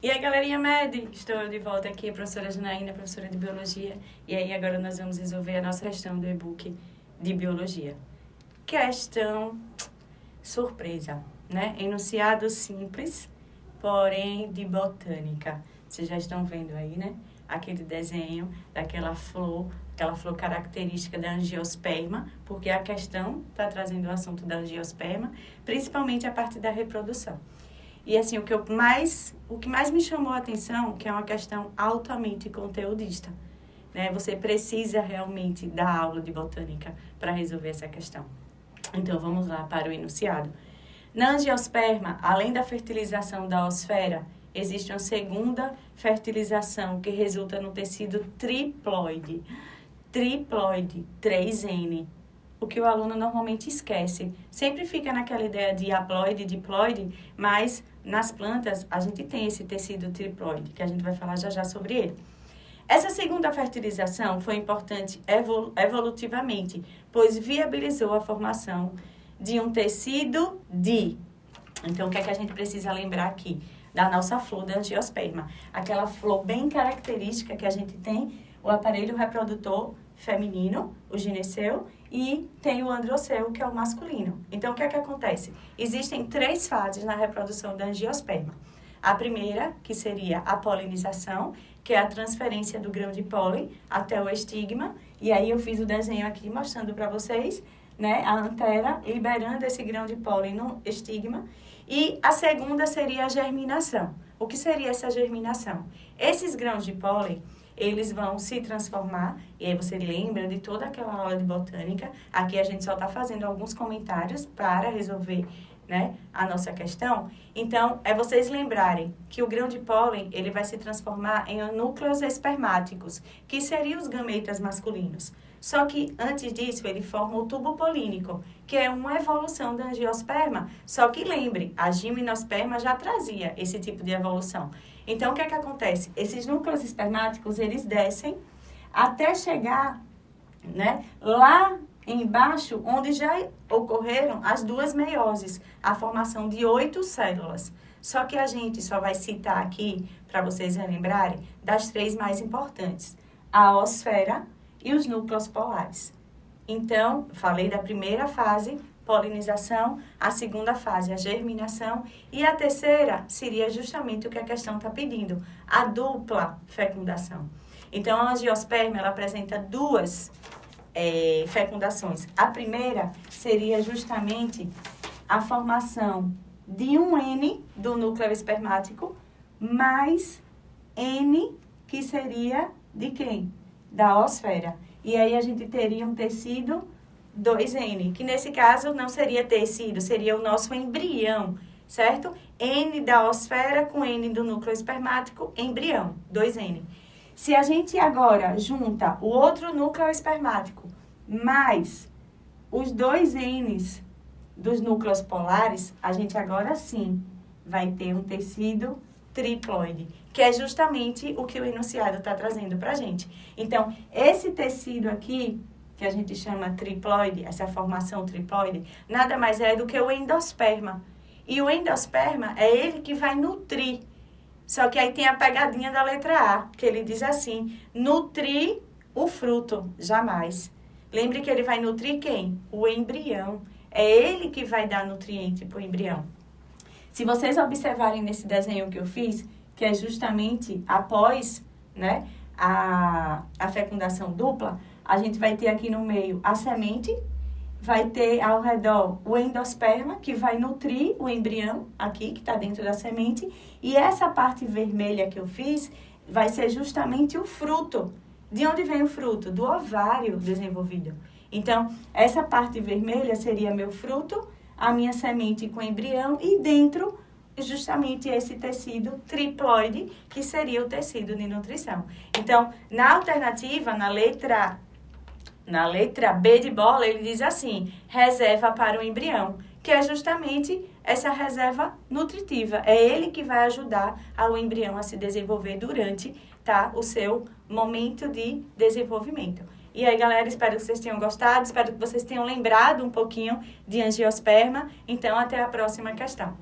E aí, galerinha MED, estou de volta aqui, a professora Janaína, professora de Biologia. E aí, agora nós vamos resolver a nossa questão do e-book de Biologia. Questão surpresa, né? Enunciado simples, porém de botânica. Vocês já estão vendo aí, né? Aquele desenho daquela flor, característica da angiosperma, porque a questão está trazendo o assunto da angiosperma, principalmente a parte da reprodução. E assim, o que mais me chamou a atenção, que é uma questão altamente conteudista, né? Você precisa realmente dar aula de botânica para resolver essa questão. Então, vamos lá para o enunciado. Na angiosperma, além da fertilização da osfera, existe uma segunda fertilização que resulta no tecido triploide. Triploide, 3N. O que o aluno normalmente esquece. Sempre fica naquela ideia de haploide, diploide, mas nas plantas a gente tem esse tecido triploide, que a gente vai falar já sobre ele. Essa segunda fertilização foi importante evolutivamente, pois viabilizou a formação de um tecido di. Então, o que é que a gente precisa lembrar aqui? Da nossa flor da angiosperma. Aquela flor bem característica que a gente tem, o aparelho reprodutor feminino, o gineceu, e tem o androceu, que é o masculino. Então, o que é que acontece? Existem 3 fases na reprodução da angiosperma. A primeira, que seria a polinização, que é a transferência do grão de pólen até o estigma. E aí, eu fiz o desenho aqui mostrando para vocês, né, a antera liberando esse grão de pólen no estigma. E a segunda seria a germinação. O que seria essa germinação? Esses grãos de pólen, eles vão se transformar, e aí você lembra de toda aquela aula de botânica. Aqui a gente só está fazendo alguns comentários para resolver, né, a nossa questão. Então, é vocês lembrarem que o grão de pólen, ele vai se transformar em núcleos espermáticos, que seriam os gametas masculinos. Só que, antes disso, ele forma o tubo polínico, que é uma evolução da angiosperma. Só que lembre, a gimnosperma já trazia esse tipo de evolução. Então, o que é que acontece? Esses núcleos espermáticos, eles descem até chegar, né, lá embaixo, onde já ocorreram as 2 meioses, a formação de 8 células. Só que a gente só vai citar aqui, para vocês relembrarem, das 3 mais importantes. A osfera e os núcleos polares. Então, falei da primeira fase, polinização, a segunda fase, a germinação, e a terceira seria justamente o que a questão está pedindo, a dupla fecundação. Então, a angiosperma, ela apresenta 2 fecundações. A primeira seria justamente a formação de um N do núcleo espermático, mais N, que seria de quem? Da osfera. E aí a gente teria um tecido 2N, que nesse caso não seria tecido, seria o nosso embrião, certo? N da osfera com N do núcleo espermático, embrião, 2N. Se a gente agora junta o outro núcleo espermático mais os 2 N's dos núcleos polares, a gente agora sim vai ter um tecido triploide, que é justamente o que o enunciado está trazendo para a gente. Então, esse tecido aqui, que a gente chama triploide, essa formação triploide, nada mais é do que o endosperma. E o endosperma é ele que vai nutrir. Só que aí tem a pegadinha da letra A, que ele diz assim, nutrir o fruto, jamais. Lembre que ele vai nutrir quem? O embrião. É ele que vai dar nutriente para o embrião. Se vocês observarem nesse desenho que eu fiz, que é justamente após, né, a fecundação dupla, a gente vai ter aqui no meio a semente, vai ter ao redor o endosperma, que vai nutrir o embrião, aqui, que está dentro da semente, e essa parte vermelha que eu fiz vai ser justamente o fruto. De onde vem o fruto? Do ovário desenvolvido. Então, essa parte vermelha seria meu fruto, a minha semente com embrião, e dentro, justamente esse tecido triploide, que seria o tecido de nutrição. Então, na alternativa, na letra B de bola, ele diz assim, reserva para o embrião, que é justamente essa reserva nutritiva. É ele que vai ajudar ao embrião a se desenvolver durante, tá, o seu momento de desenvolvimento. E aí, galera, espero que vocês tenham gostado, espero que vocês tenham lembrado um pouquinho de angiosperma. Então, até a próxima questão.